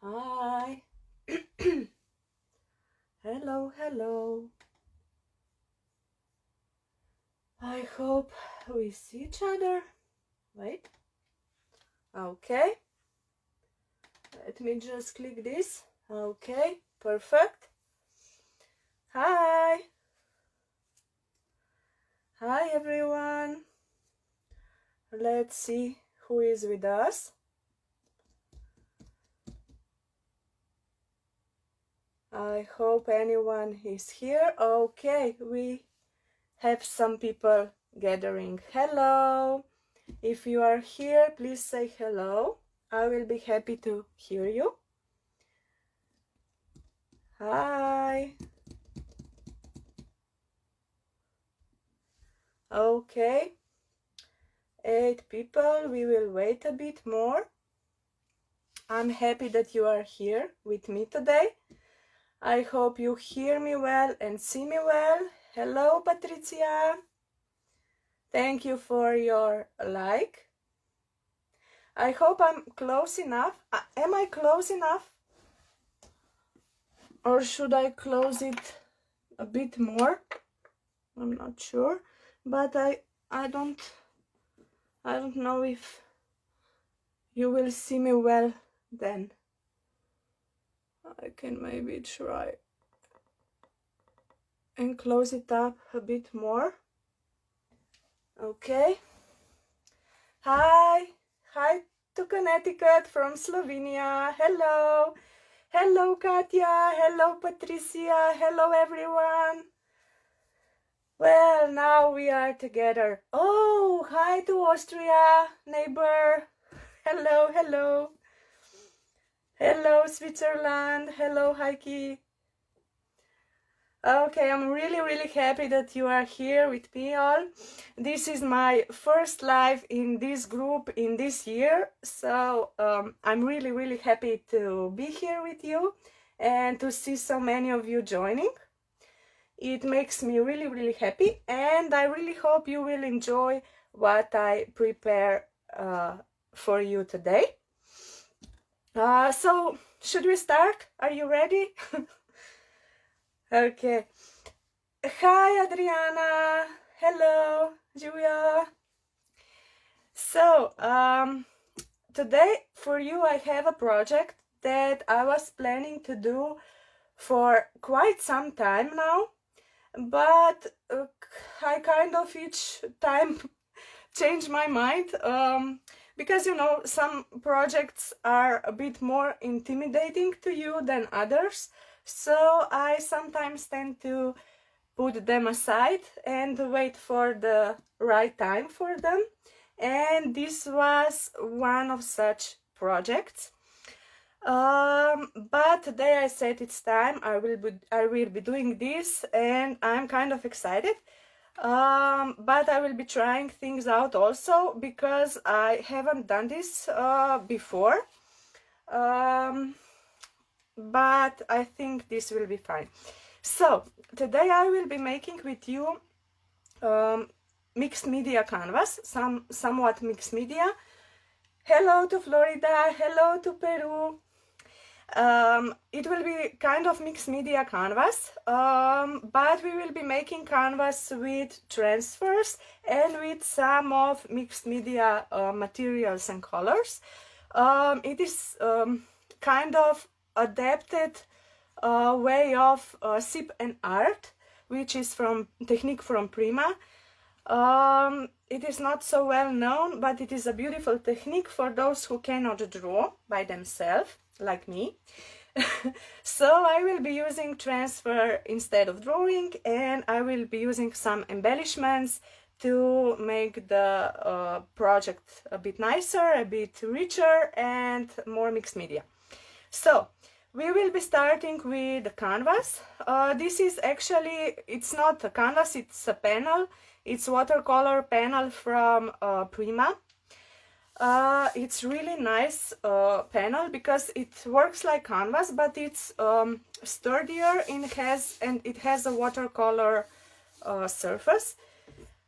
Hi. Hello, hello. I hope we see each other. Wait. Okay. Let me just click this. Okay, perfect. Hi. Hi, everyone. Let's see who is with us. I hope anyone is here. Okay, we have some people gathering. Hello. If you are here, please say hello. I will be happy to hear you. Hi. Okay. 8 people. We will wait a bit more. I'm happy that you are here with me today. I hope you hear me well and see me well. Hello, Patricia. Thank you for your like. I hope I'm close enough. Am I close enough? Or should I close it a bit more? I'm not sure, but I don't know if you will see me well then. I can maybe try and close it up a bit more. Okay. Hi to Connecticut from Slovenia. Hello. Hello, Katya. Hello, Patricia. Hello, everyone. Well, now we are together. Oh, hi to Austria, neighbor. Hello, hello. Hello, Switzerland. Hello, Heike. Okay, I'm really happy that you are here with me all. This is my first live in this group in this year, so I'm really happy to be here with you and to see so many of you joining. It makes me really happy, and I really hope you will enjoy what I prepare for you today. So should we start? Are you ready? Okay. Hi, Adriana. Hello, Julia. So today for you I have a project that I was planning to do for quite some time now, but I kind of each time change my mind because you know some projects are a bit more intimidating to you than others, so I sometimes tend to put them aside and wait for the right time for them, and this was one of such projects. But today I said it's time. I will be doing this, and I'm kind of excited. But I will be trying things out also because I haven't done this before. But I think this will be fine. So today I will be making with you mixed media canvas, somewhat mixed media. Hello to Florida, hello to Peru. It will be kind of mixed media canvas, but we will be making canvas with transfers and with some of mixed media materials and colors. It is kind of adapted way of sip and art, which is from technique from Prima. It is not so well known, but it is a beautiful technique for those who cannot draw by themselves, like me. So I will be using transfer instead of drawing, and I will be using some embellishments to make the project a bit nicer, a bit richer, and more mixed media. So we will be starting with the canvas. This is actually, it's not a canvas, it's a panel. It's watercolor panel from Prima. It's really nice panel because it works like canvas, but it's sturdier and it has a watercolor surface.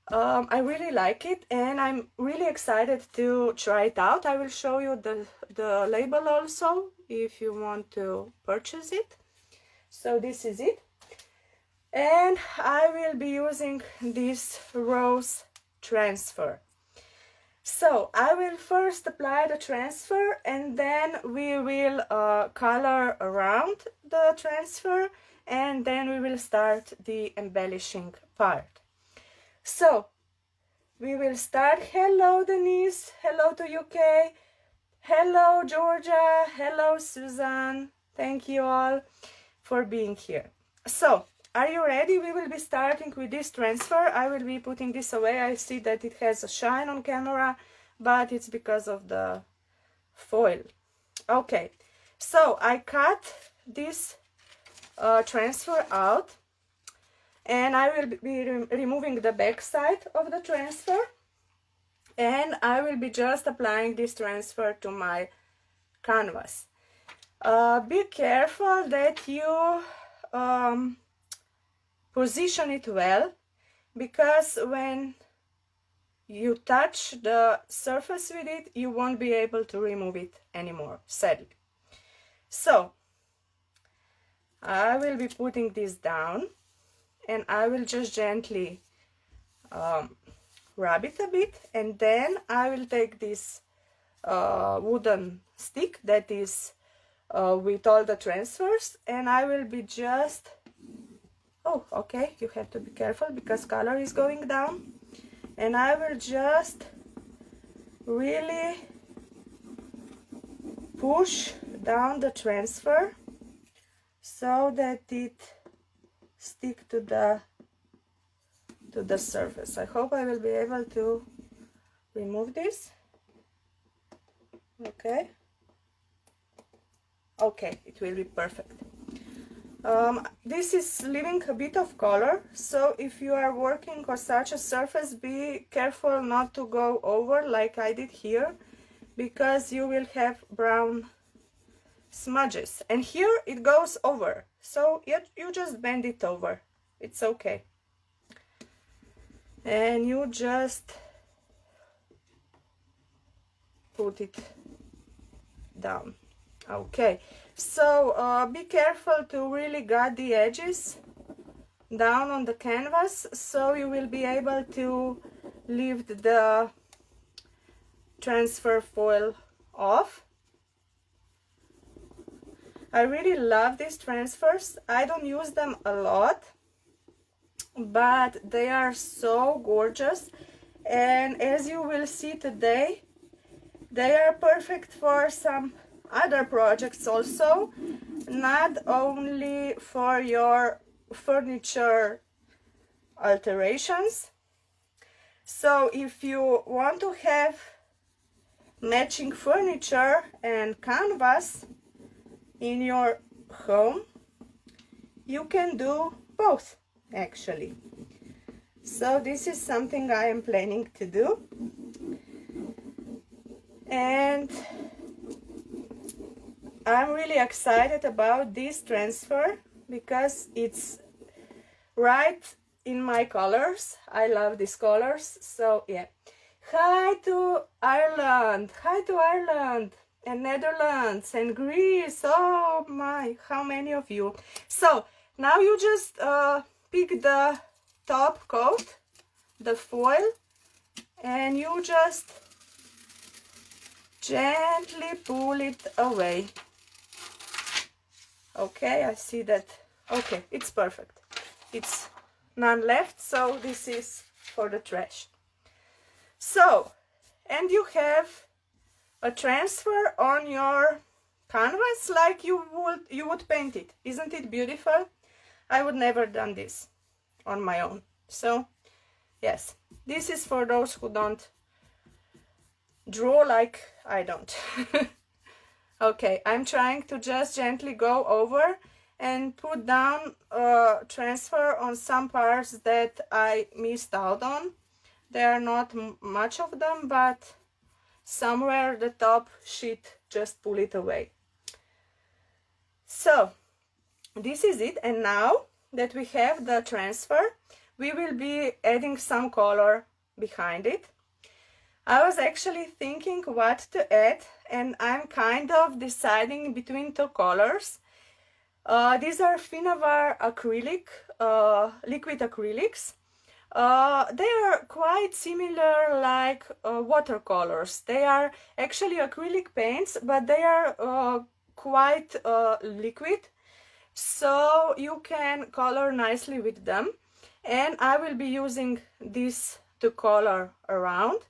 I really like it, and I'm really excited to try it out. I will show you the label also if you want to purchase it. So this is it, and I will be using this rose transfer. So I will first apply the transfer, and then we will color around the transfer, and then we will start the embellishing part. So we will start. Hello Denise, hello to UK, hello Georgia, hello Susan. Thank you all for being here. So are you ready? We will be starting with this transfer. I will be putting this away. I see that it has a shine on camera, but it's because of the foil. Okay, so I cut this transfer out, and I will be removing the back side of the transfer, and I will be just applying this transfer to my canvas. Be careful that you position it well, because when you touch the surface with it, you won't be able to remove it anymore, sadly. So I will be putting this down, and I will just gently rub it a bit, and then I will take this wooden stick that is with all the transfers, and I will be just, oh okay, you have to be careful because color is going down, and I will just really push down the transfer so that it stick to the surface. I hope I will be able to remove this. Okay, it will be perfect. This is leaving a bit of color, so if you are working on such a surface, be careful not to go over like I did here, because you will have brown smudges, and here it goes over, so you just bend it over, it's okay, and you just put it down. Okay, so be careful to really gut the edges down on the canvas, so you will be able to lift the transfer foil off. I really love these transfers. I don't use them a lot, but they are so gorgeous, and as you will see today, they are perfect for some other projects also, not only for your furniture alterations. So if you want to have matching furniture and canvas in your home, you can do both actually. So this is something I am planning to do, and I'm really excited about this transfer because it's right in my colors. I love these colors, so yeah. Hi to Ireland, and Netherlands and Greece. Oh my, how many of you. So now you just pick the top coat, the foil, and you just gently pull it away. Okay, I see that. Okay, it's perfect. It's none left, so this is for the trash. So, and you have a transfer on your canvas like you would paint it. Isn't it beautiful? I would never done this on my own. So yes, this is for those who don't draw like I don't. Okay, I'm trying to just gently go over and put down transfer on some parts that I missed out on. There are not much of them, but somewhere the top sheet, just pull it away. So this is it, and now that we have the transfer, we will be adding some color behind it. I was actually thinking what to add, and I'm kind of deciding between two colors. These are Finnabair acrylic, liquid acrylics. They are quite similar like watercolors. They are actually acrylic paints, but they are quite liquid, so you can color nicely with them. And I will be using this to color around,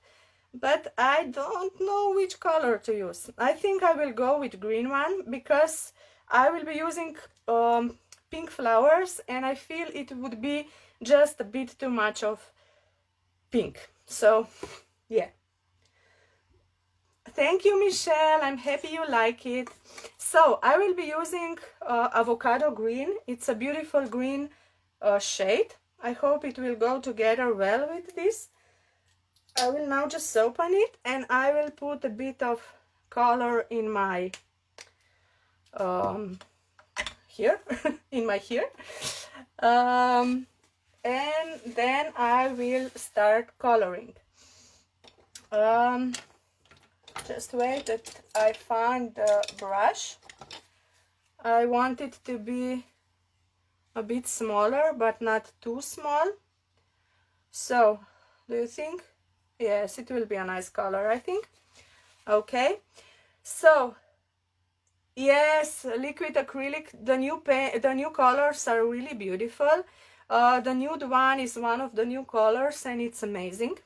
but I don't know which color to use. I think I will go with green one because I will be using pink flowers, and I feel it would be just a bit too much of pink. So yeah, thank you, Michelle, I'm happy you like it. So I will be using avocado green. It's a beautiful green shade. I hope it will go together well with this. I will now just open it, and I will put a bit of color in my here in my here, and then I will start coloring. Just wait that I find the brush. I want it to be a bit smaller, but not too small. So do you think? Yes, it will be a nice color, I think. Okay, so yes, liquid acrylic, the new colors are really beautiful. The nude one is one of the new colors, and it's amazing.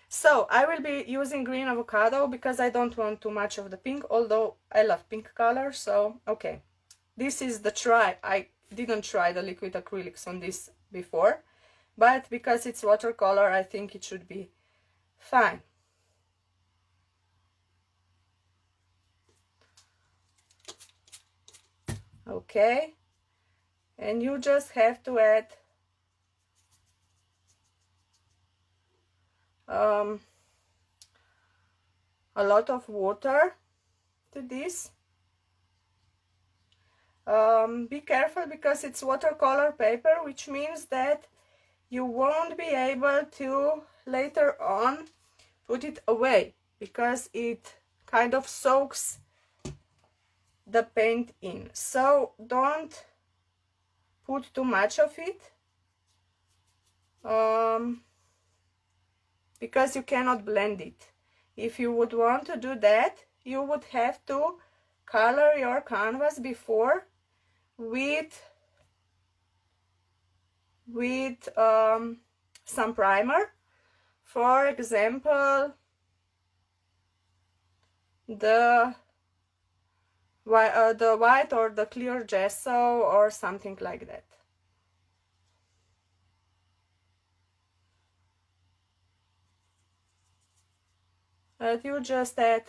So I will be using green avocado because I don't want too much of the pink, although I love pink color. So okay, this is the try. I didn't try the liquid acrylics on this before, but because it's watercolor, I think it should be fine. Okay, and you just have to add a lot of water to this. Be careful because it's watercolor paper, which means that you won't be able to later on put it away because it kind of soaks the paint in. So don't put too much of it because you cannot blend it. If you would want to do that, you would have to color your canvas before with some primer. For example, the white or the clear gesso or something like that. But you just add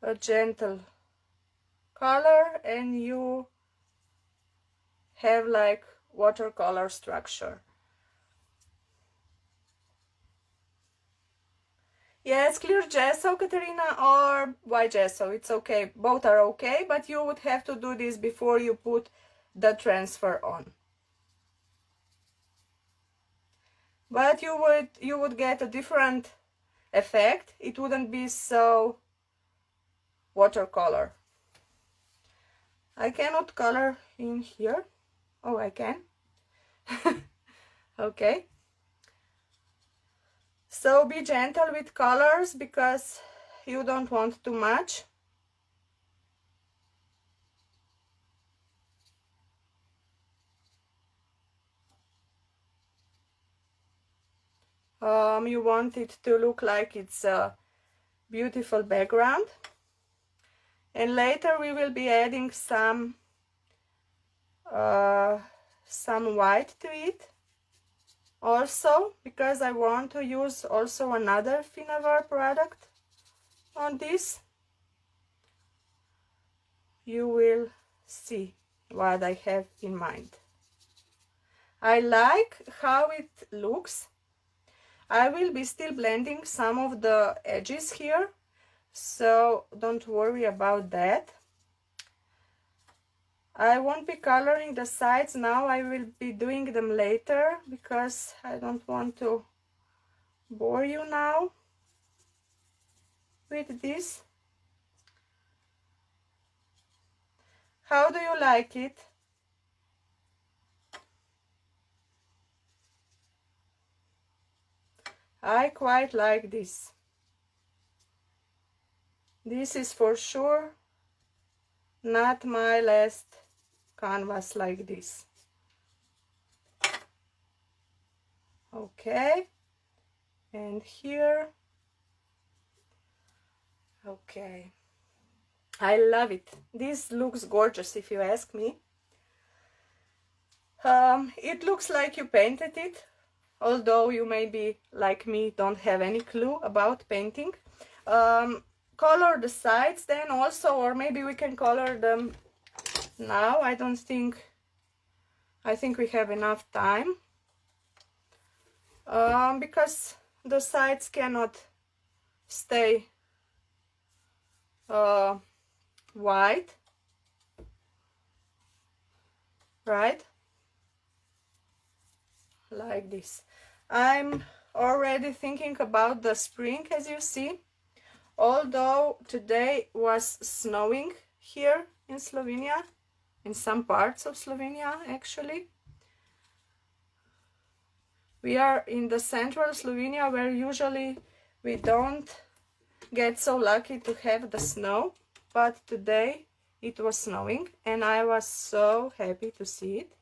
a gentle color and you have like watercolor structure. Yes, clear gesso, Katerina, or white gesso, it's okay. Both are okay, but you would have to do this before you put the transfer on. But you would get a different effect. It wouldn't be so watercolor. I cannot color in here. Oh, I can. Okay. So be gentle with colors because you don't want too much. You want it to look like it's a beautiful background. And later we will be adding some white to it also, because I want to use also another Finnabair product on this. You will see what I have in mind. I like how it looks. I will be still blending some of the edges here, so don't worry about that. I won't be coloring the sides now, I will be doing them later because I don't want to bore you now with this. How do you like it? I quite like this. This is for sure not my last canvas like this. Okay, and here. Okay, I love it. This looks gorgeous if you ask me. It looks like you painted it, although you maybe, like me, don't have any clue about painting. Color the sides then also, or maybe we can color them now. I think we have enough time, because the sides cannot stay white, right? Like this. I'm already thinking about the spring, as you see, although today was snowing here in Slovenia, in some parts of Slovenia actually. We are in the central Slovenia where usually we don't get so lucky to have the snow, but today it was snowing and I was so happy to see it.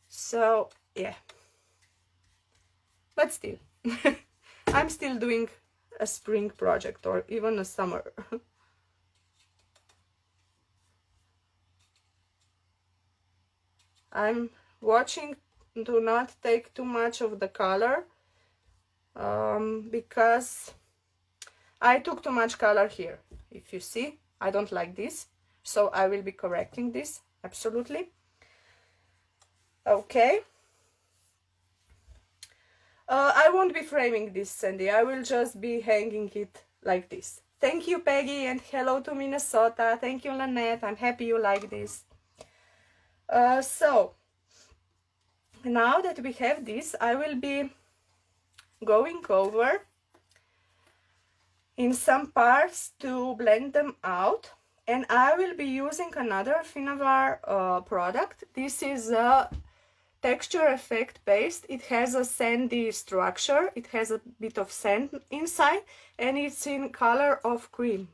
So yeah, but still I'm still doing a spring project or even a summer. I'm watching to not take too much of the color, because I took too much color here. If you see, I don't like this, so I will be correcting this, absolutely. Okay. I won't be framing this, Sandy. I will just be hanging it like this. Thank you, Peggy, and hello to Minnesota. Thank you, Lynette. I'm happy you like this. So, now that we have this, I will be going over in some parts to blend them out. And I will be using another Finnabair product. This is a texture effect based. It has a sandy structure, it has a bit of sand inside, and it's in color of cream.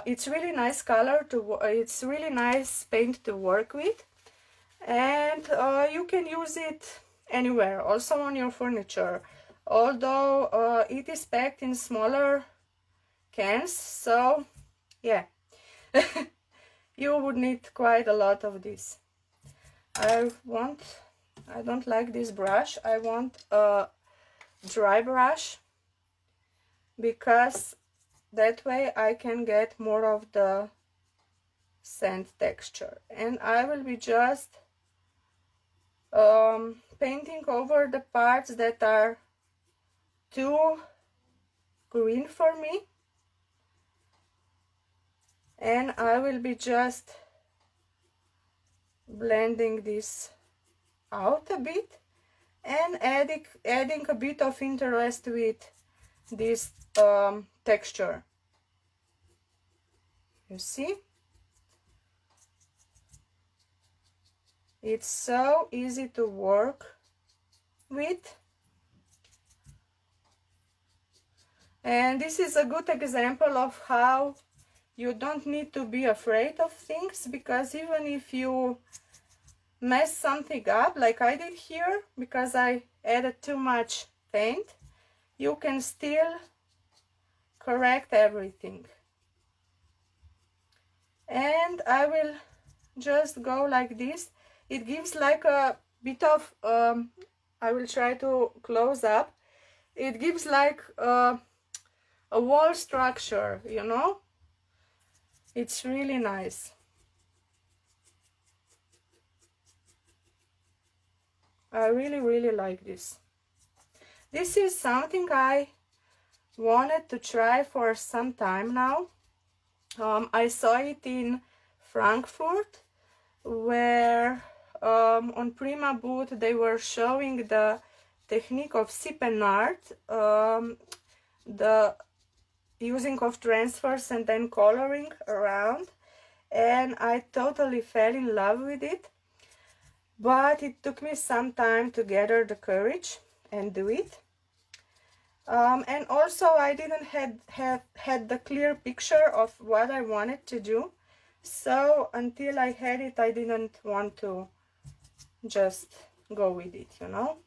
It's really nice color to, it's really nice paint to work with, and you can use it anywhere, also on your furniture, although it is packed in smaller cans, so yeah. You would need quite a lot of this. I don't like this brush. I want a dry brush, because that way I can get more of the sand texture. And I will be just painting over the parts that are too green for me. And I will be just blending this out a bit and adding a bit of interest with this texture. You see, it's so easy to work with, and this is a good example of how you don't need to be afraid of things, because even if you mess something up like I did here because I added too much paint, you can still correct everything. And I will just go like this. It gives like a bit of I will try to close up. It gives like a wall structure, you know. It's really nice. I really like this. This is something I wanted to try for some time now. I saw it in Frankfurt, where on Prima booth they were showing the technique of sip and art, the using of transfers and then coloring around, and I totally fell in love with it. But it took me some time to gather the courage and do it. And also I didn't had the clear picture of what I wanted to do. So until I had it, I didn't want to just go with it, you know.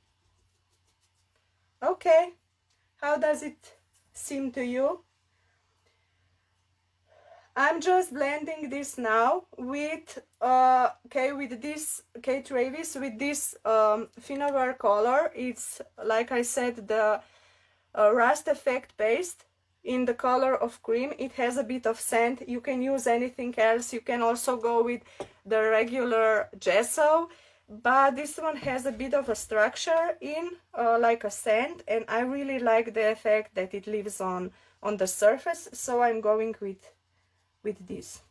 Okay, how does it seem to you? I'm just blending this now with with this Travis, with this Finnabair color. It's, like I said, the rust effect paste in the color of cream. It has a bit of sand. You can use anything else. You can also go with the regular gesso, but this one has a bit of a structure in like a sand, and I really like the effect that it leaves on the surface, so I'm going with this.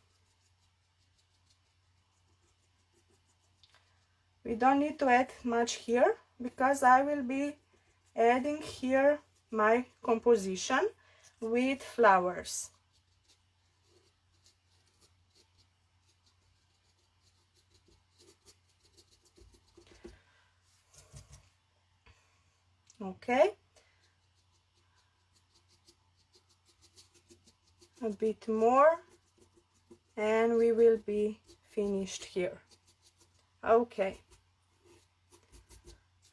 We don't need to add much here because I will be adding here my composition with flowers. Okay, a bit more and we will be finished here. Okay,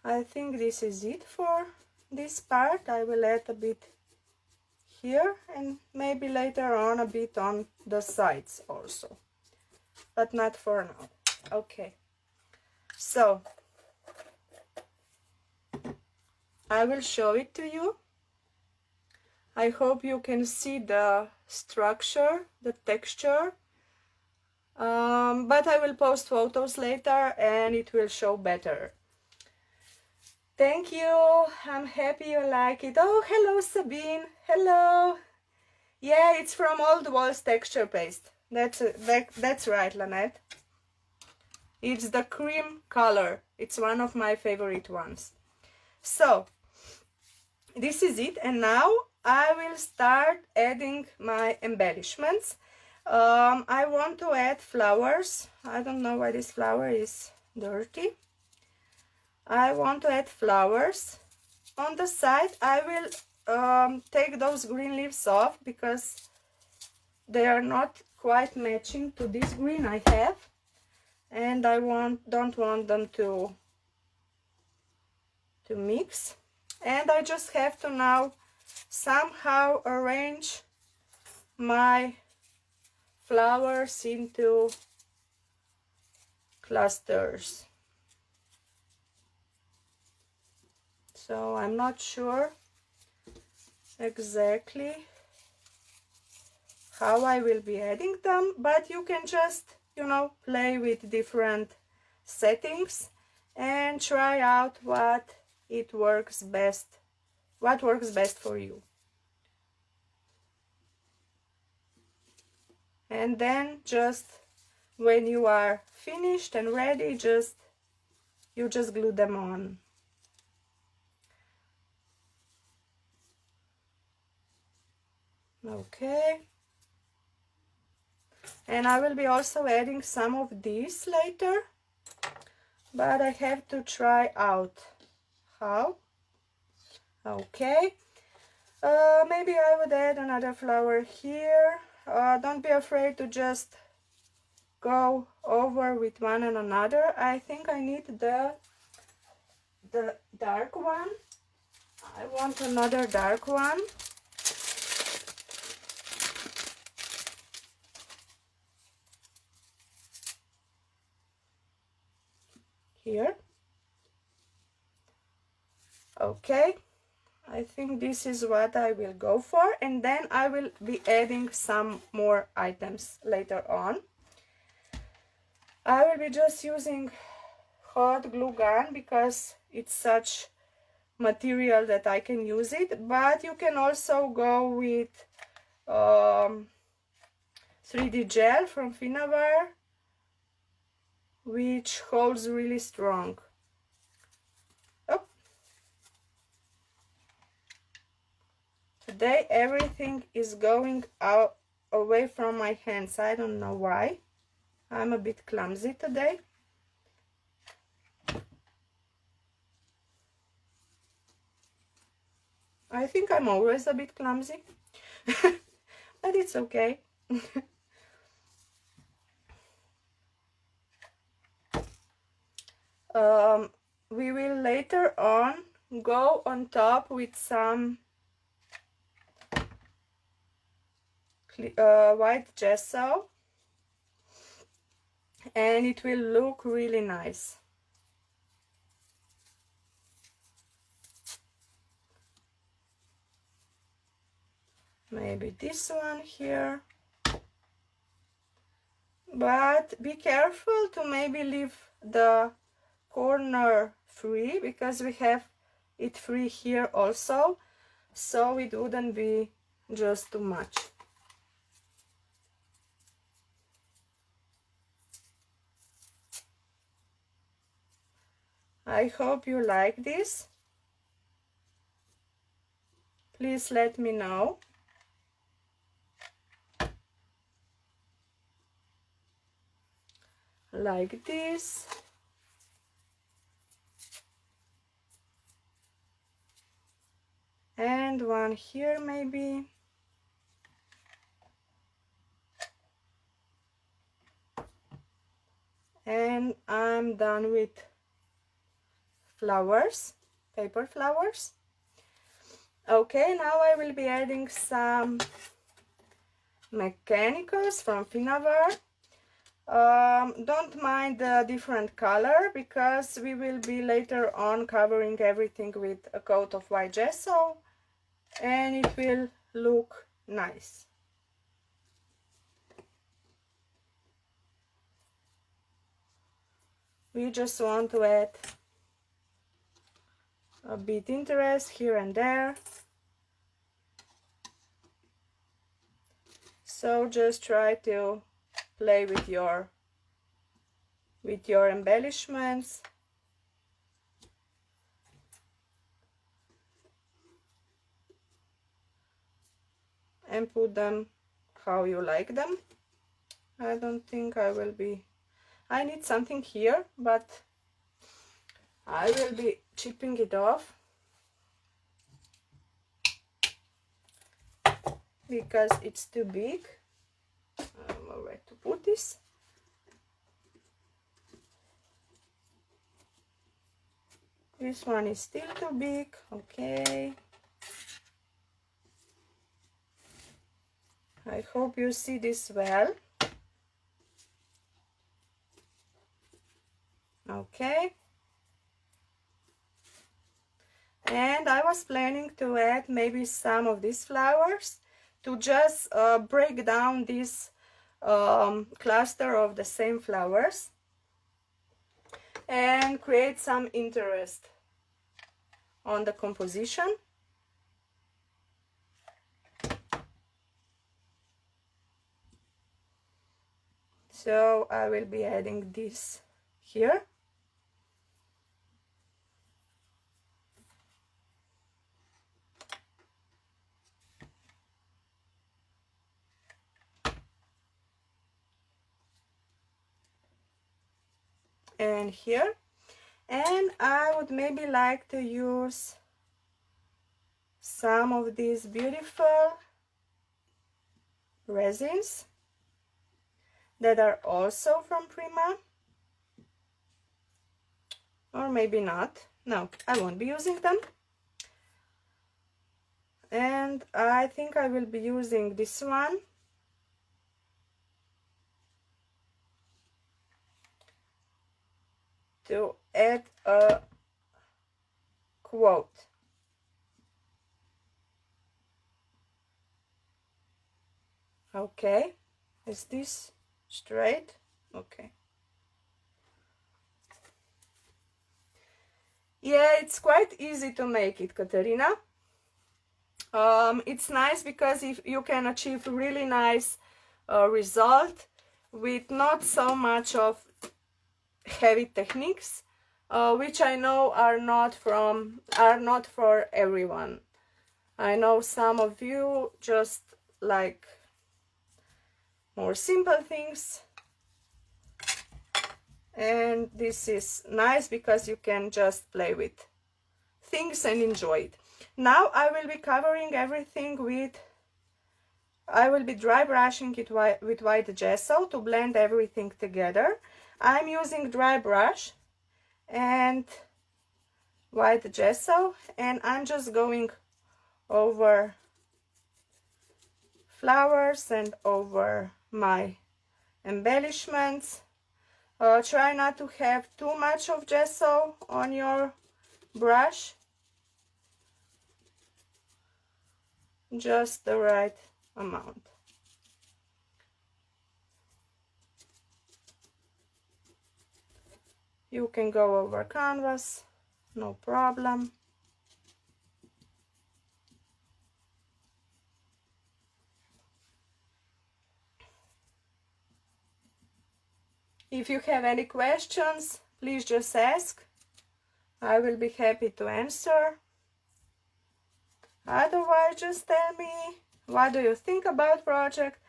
I think this is it for this part. I will add a bit here and maybe later on a bit on the sides also, but not for now. Okay, so I will show it to you. I hope you can see the structure, the texture, but I will post photos later and it will show better. Thank you. I'm happy you like it. Oh, hello Sabine. Hello. Yeah, it's from Old Walls texture paste. That's right, Lynette. It's the cream color. It's one of my favorite ones. So this is it, and now I will start adding my embellishments. I want to add flowers. I don't know why this flower is dirty. I want to add flowers. On the side I will take those green leaves off because they are not quite matching to this green I have, and I don't want them to mix. And I just have to now somehow arrange my flowers into clusters. So I'm not sure exactly how I will be adding them, but you can just, you know, play with different settings and try out what works best for you. And then just when you are finished and ready, you just glue them on. Okay, and I will be also adding some of these later, but I have to try out how. Okay, maybe I would add another flower here. Don't be afraid to just go over with one and another. I think I need the dark one. I want another dark one. Here. Okay, I think this is what I will go for, and then I will be adding some more items later on. I will be just using hot glue gun because it's such material that I can use it, but you can also go with 3D gel from Finnabair, which holds really strong. Oh. Today everything is going out away from my hands. I don't know why. I'm a bit clumsy today. I think I'm always a bit clumsy, but it's okay. We will later on go on top with some white gesso, and it will look really nice. Maybe this one here, but be careful to maybe leave the corner free, because we have it free here also, so it wouldn't be just too much. I hope you like this. Please let me know. Like this. And one here maybe. And I'm done with flowers, paper flowers. Okay, now I will be adding some mechanicals from Finnabair. Don't mind the different color, because we will be later on covering everything with a coat of white gesso, and it will look nice. We just want to add a bit interest here and there. So just try to play with your embellishments. And put them how you like them. I don't think I will be... I need something here, but I will be chipping it off, because it's too big. I don't know where to put this. This one is still too big. Okay. I hope you see this well. Okay. And I was planning to add maybe some of these flowers to just break down this cluster of the same flowers and create some interest on the composition. So I will be adding this here. And here. And I would maybe like to use some of these beautiful resins that are also from Prima. Or maybe not. No, I won't be using them. And I think I will be using this one. To add a quote. Okay, is this straight? Okay. Yeah, it's quite easy to make it, Katerina. It's nice because if you can achieve really nice result with not so much of heavy techniques, which I know are not for everyone. I know some of you just like more simple things, and this is nice because you can just play with things and enjoy it. Now I will be covering everything with, I will be dry brushing it with white gesso to blend everything together. I'm using dry brush and white gesso, and I'm just going over flowers and over my embellishments. Try not to have too much of gesso on your brush, just the right amount. You can go over canvas, no problem. If you have any questions, please just ask. I will be happy to answer. Otherwise, just tell me what do you think about project,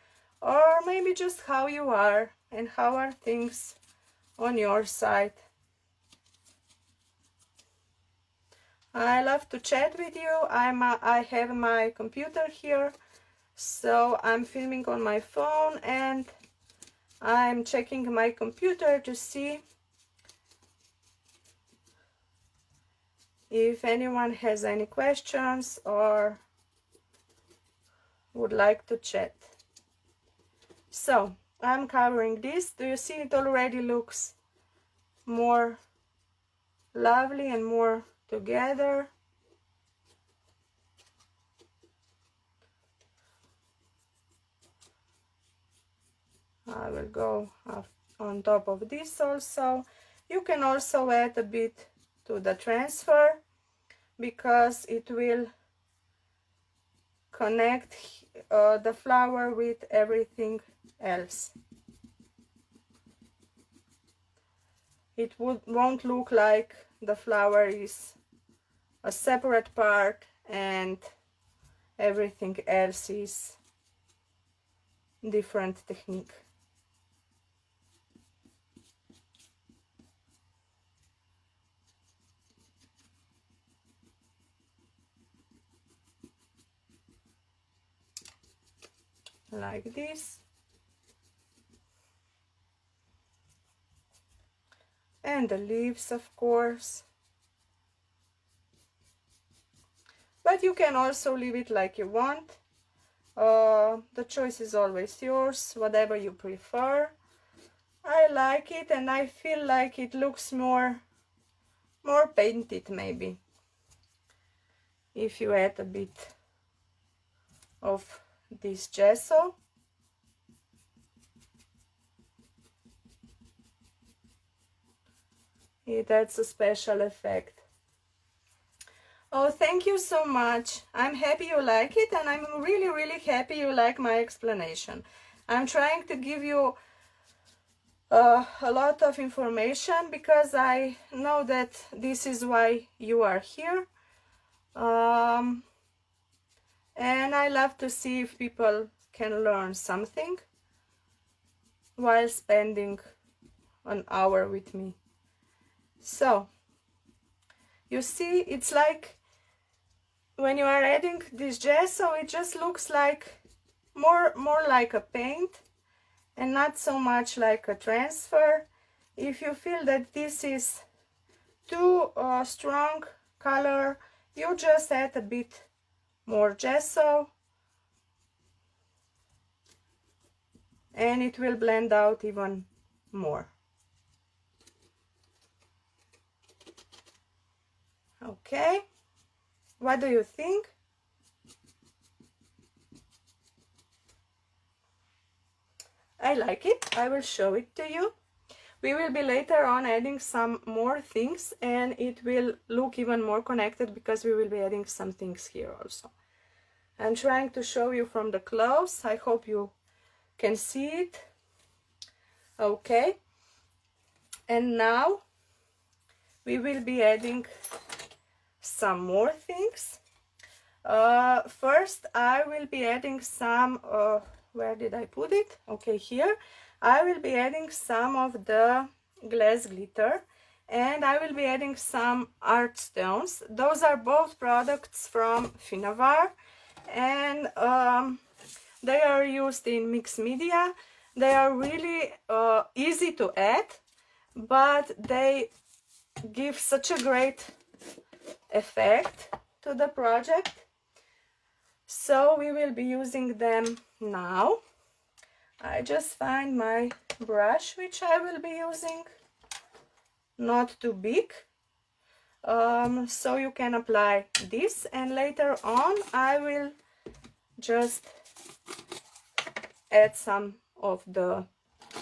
or maybe just how you are and how are things on your side. I love to chat with you. I have my computer here, so I'm filming on my phone and I'm checking my computer to see if anyone has any questions or would like to chat. So I'm covering this. Do you see it already looks more lovely and more together? I will go on top of this also. You can also add a bit to the transfer because it will connect the flower with everything else. It won't look like the flower is a separate part and everything else is different technique. Like this. And the leaves, of course. But you can also leave it like you want. The choice is always yours, whatever you prefer. I like it and I feel like it looks more painted maybe, if you add a bit of this gesso. It adds a special effect. Oh, thank you so much. I'm happy you like it, and I'm really happy you like my explanation. I'm trying to give you a lot of information because I know that this is why you are here. And I love to see if people can learn something while spending an hour with me. So, you see, it's like when you are adding this gesso, it just looks like more like a paint and not so much like a transfer. If you feel that this is too strong color, you just add a bit more gesso and it will blend out even more. Okay, what do you think? I like it. I will show it to you. We will be later on adding some more things and it will look even more connected because we will be adding some things here also. I'm trying to show you from the close. I hope you can see it. Okay, and now we will be adding some more things. First I will be adding some, where did I put it? Okay, here. I will be adding some of the glass glitter, and I will be adding some art stones. Those are both products from Finnabair, and they are used in mixed media. They are really easy to add, but they give such a great effect to the project. So we will be using them now. I just find my brush which I will be using, not too big. So you can apply this, and later on I will just add some of the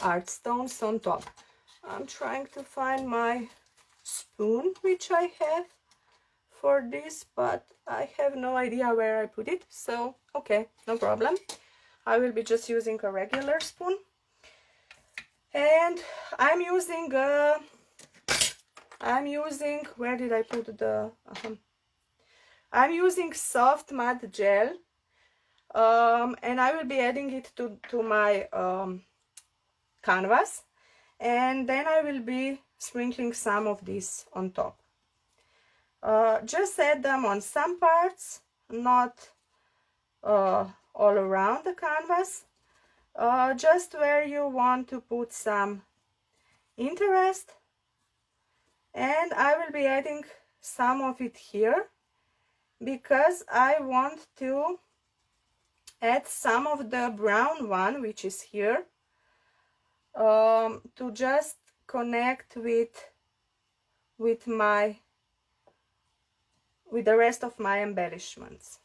art stones on top. I'm trying to find my spoon which I have for this, but I have no idea where I put it, so okay, no problem. I will be just using a regular spoon, and I'm using where did I put the I'm using soft mud gel, and I will be adding it to my canvas, and then I will be sprinkling some of this on top. Just add them on some parts, not all around the canvas, just where you want to put some interest. And I will be adding some of it here because I want to add some of the brown one which is here, to just connect with the rest of my embellishments.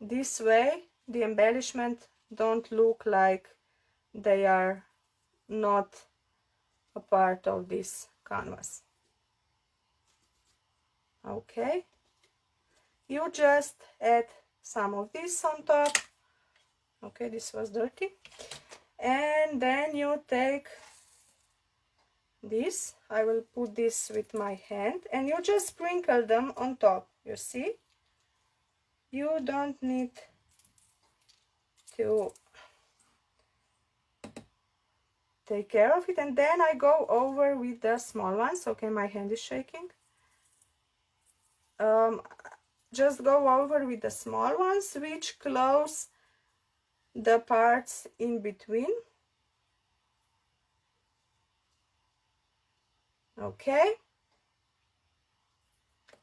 This way the embellishment don't look like they are not a part of this canvas. Okay, you just add some of this on top. Okay, this was dirty. And then you take this, I will put this with my hand, and you just sprinkle them on top. You see, you don't need to take care of it. And then I go over with the small ones. Okay, my hand is shaking. Just go over with the small ones which close the parts in between. Okay,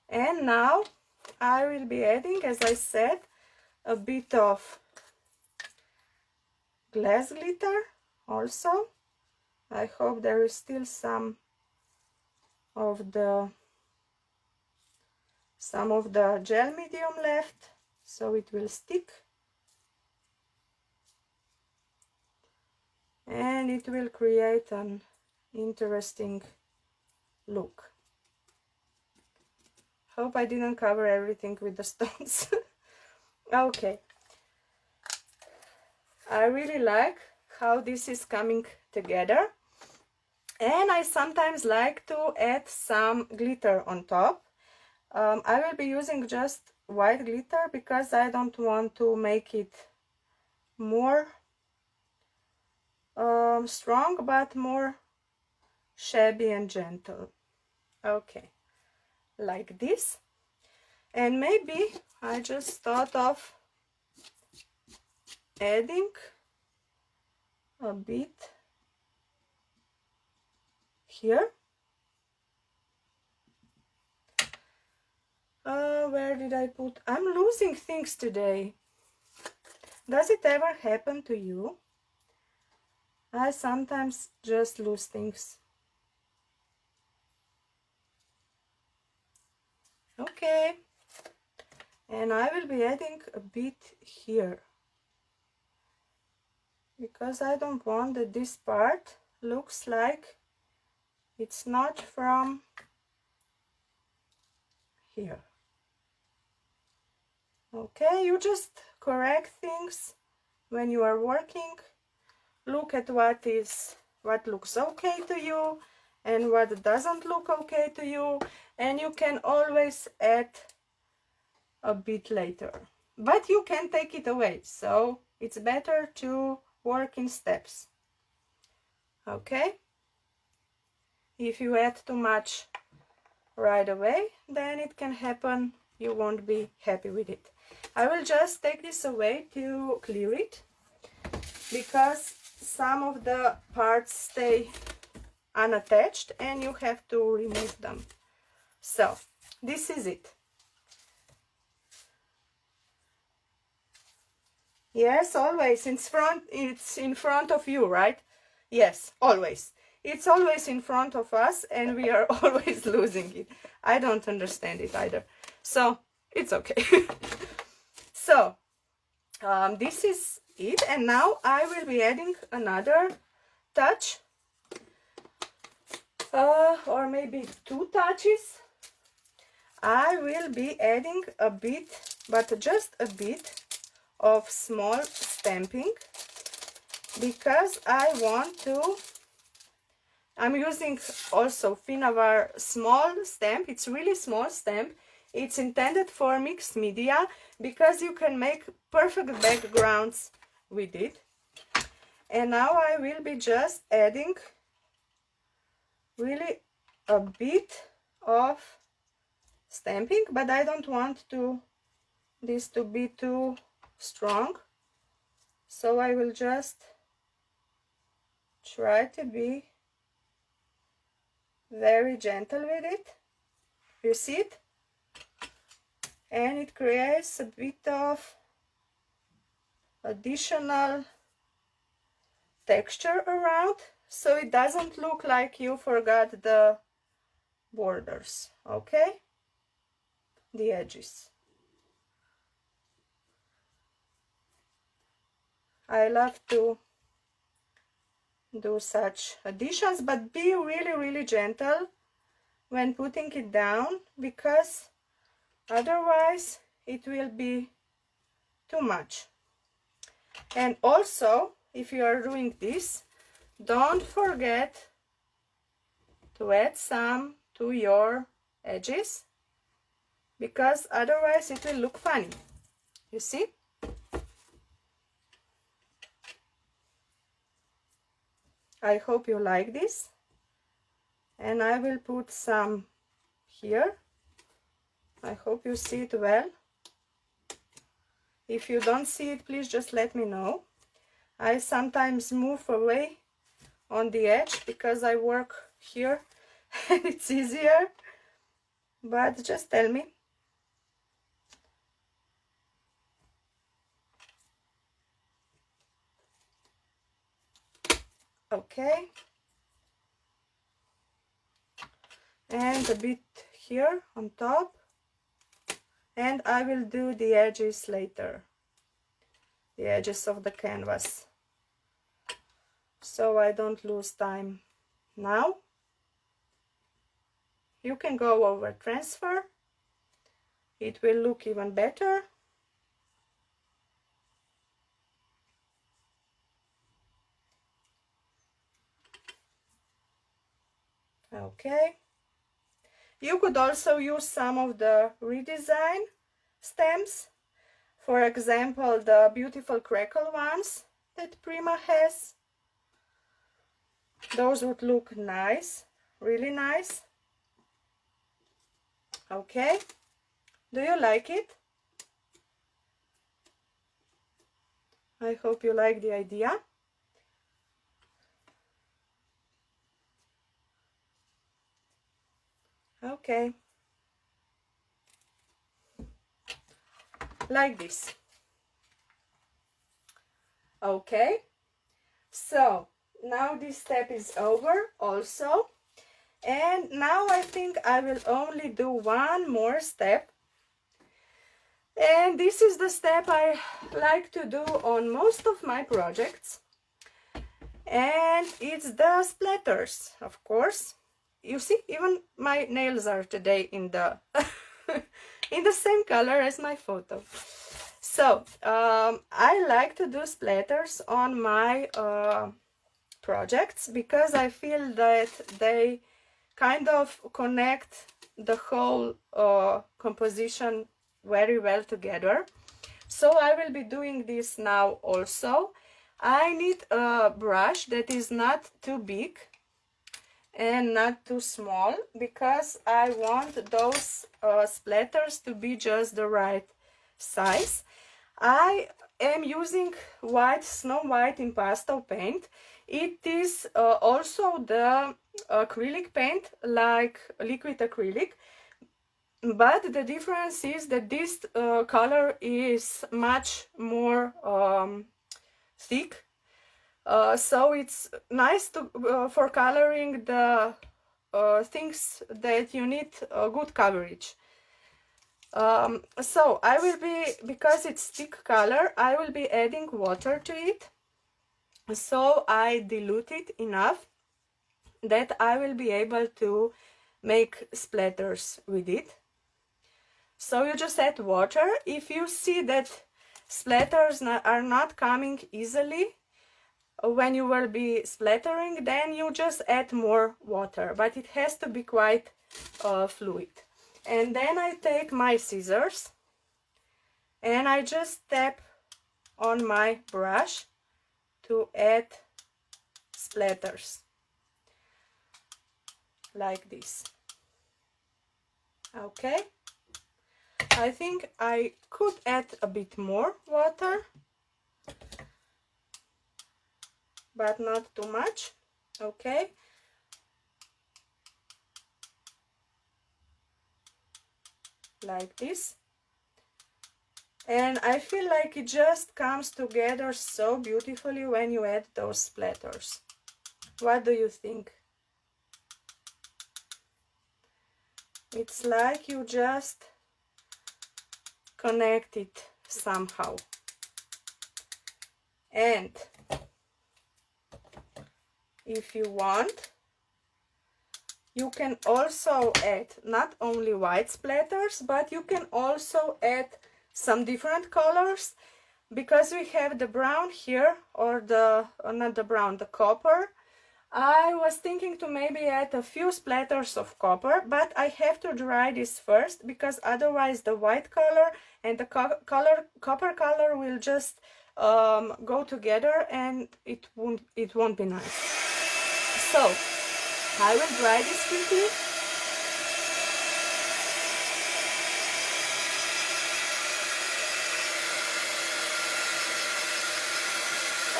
and now I will be adding, as I said, a bit of glass glitter also. I hope there is still some of the gel medium left, so it will stick and it will create an interesting look. Hope I didn't cover everything with the stones. Okay, I really like how this is coming together, and I sometimes like to add some glitter on top. I will be using just white glitter because I don't want to make it more strong, but more shabby and gentle. Okay, like this. And maybe I just thought of adding a bit here. Where did I put? I'm losing things today. Does it ever happen to you? I sometimes just lose things. Okay, and I will be adding a bit here because I don't want that this part looks like it's not from here. Okay, you just correct things when you are working, look at what looks okay to you and what doesn't look okay to you, and you can always add a bit later, but you can take it away, so it's better to work in steps. Okay, if you add too much right away, then it can happen you won't be happy with it. I will just take this away to clear it, because some of the parts stay unattached and you have to remove them. So this is it. Yes, always it's in front of you, right? Yes, always. It's always in front of us and we are always losing it. I don't understand it either. So it's okay. So this is it, and now I will be adding another touch, or maybe 2 touches. I will be adding a bit, but just a bit, of small stamping, because I'm using also Finnabair small stamp. It's really small stamp. It's intended for mixed media, because you can make perfect backgrounds with it. And now I will be just adding really a bit of stamping, but I don't want this to be too strong, so I will just try to be very gentle with it. You see it? And it creates a bit of additional texture around, so it doesn't look like you forgot the borders, okay? The edges. I love to do such additions, but be really gentle when putting it down, because otherwise it will be too much. And also, if you are doing this, don't forget to add some to your edges, because otherwise it will look funny. You see? I hope you like this, and I will put some here. I hope you see it well. If you don't see it, please just let me know. I sometimes move away on the edge because I work here and it's easier, but just tell me. Okay, and a bit here on top, and I will do the edges later, the edges of the canvas, so I don't lose time now. You can go over transfer, it will look even better. Okay, you could also use some of the redesign stamps, for example the beautiful crackle ones that Prima has. Those would look nice, really nice. Okay, do you like it? I hope you like the idea. Okay, like this. Okay, so now this step is over also, and now I think I will only do one more step, and this is the step I like to do on most of my projects, and it's the splatters, of course. You see, even my nails are today in the in the same color as my photo. So I like to do splatters on my projects because I feel that they kind of connect the whole composition very well together. So I will be doing this now also. I need a brush that is not too big and not too small because I want those splatters to be just the right size. I am using white, Snow White impasto paint. It is also the acrylic paint, like liquid acrylic, but the difference is that this color is much more thick, so it's nice to for coloring the things that you need good coverage. So I will be, because it's thick color, I will be adding water to it, so I dilute it enough that I will be able to make splatters with it. So you just add water. If you see that splatters are not coming easily when you will be splattering, then you just add more water, but it has to be quite fluid. And then I take my scissors and I just tap on my brush to add splatters like this. Okay, I think I could add a bit more water, but not too much. Okay, like this. And I feel like it just comes together so beautifully when you add those splatters. What do you think? It's like you just connect it somehow. And if you want, you can also add not only white splatters, but you can also add some different colors, because we have the brown here, or the, not the brown, the copper. I was thinking to maybe add a few splatters of copper, but I have to dry this first, because otherwise the white color and the copper color will just go together and it won't be nice. So I will dry this quickly.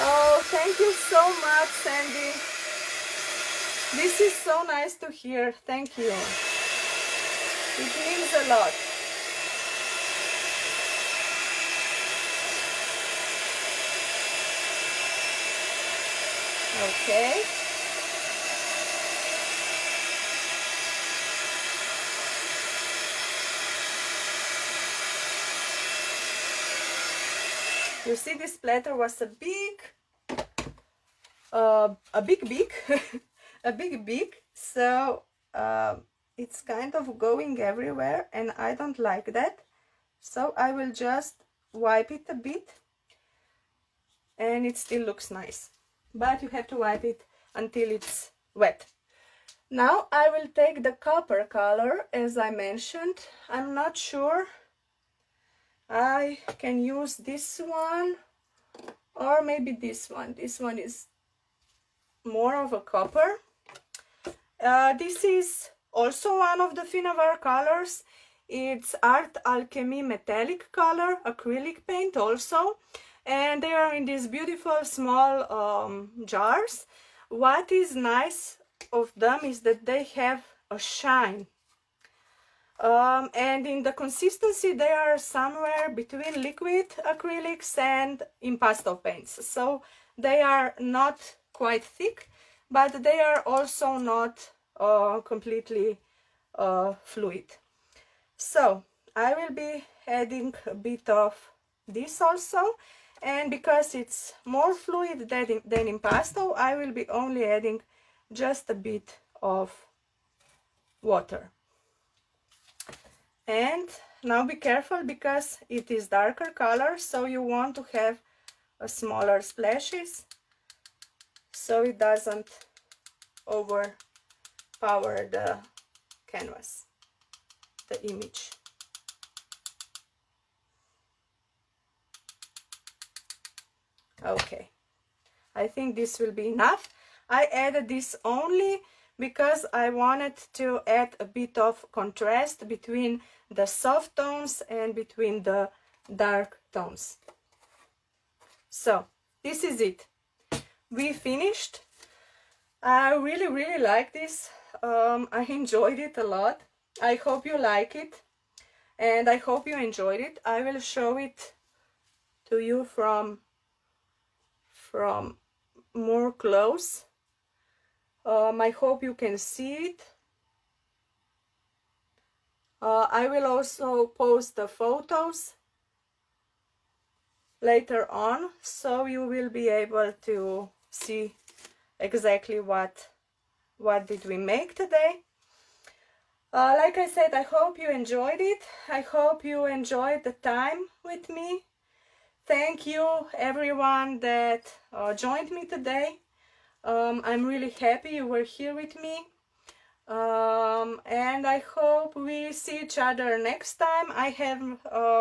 Oh, thank you so much, Sandy. This is so nice to hear. Thank you. It means a lot. Okay. You see, this splatter was a big, so it's kind of going everywhere, and I don't like that. So I will just wipe it a bit, and it still looks nice. But you have to wipe it until it's wet. Now I will take the copper color, as I mentioned. I'm not sure. I can use this one or maybe this one. This one is more of a copper. This is also one of the Finnabair colors. It's Art Alchemy metallic color, acrylic paint also. And they are in these beautiful small jars. What is nice of them is that they have a shine. And in the consistency they are somewhere between liquid acrylics and impasto paints. So they are not quite thick, but they are also not completely fluid. So I will be adding a bit of this also, and because it's more fluid than impasto, I will be only adding just a bit of water. And now be careful because it is darker color, so you want to have a smaller splashes so it doesn't overpower the canvas, the image. Okay, I think this will be enough. I added this only because I wanted to add a bit of contrast between the soft tones and between the dark tones. So this is it. We finished. I really like this. I enjoyed it a lot. I hope you like it and I hope you enjoyed it. I will show it to you from more close. I hope you can see it. I will also post the photos later on, so you will be able to see exactly what did we make today. Like I said, I hope you enjoyed it. I hope you enjoyed the time with me. Thank you everyone that joined me today. I'm really happy you were here with me. And I hope we see each other next time. I have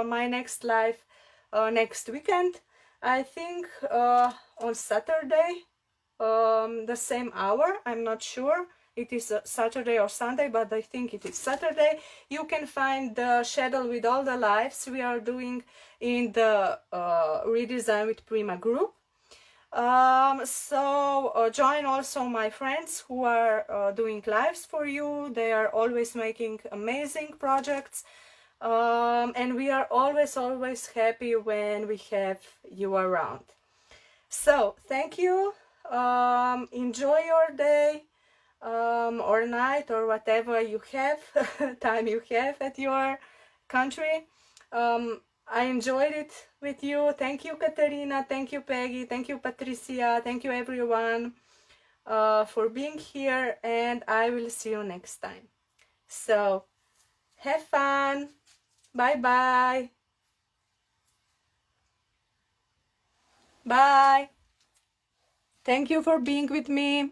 my next live next weekend. I think on Saturday, the same hour. I'm not sure. It is Saturday or Sunday, but I think it is Saturday. You can find the schedule with all the lives we are doing in the Redesign with Prima group. So join also my friends who are doing lives for you. They are always making amazing projects, and we are always happy when we have you around. So thank you. Enjoy your day or night or whatever you have time you have at your country. I enjoyed it with you. Thank you, Katerina. Thank you, Peggy. Thank you, Patricia. Thank you, everyone, for being here. And I will see you next time. So, have fun. Bye-bye. Bye. Thank you for being with me.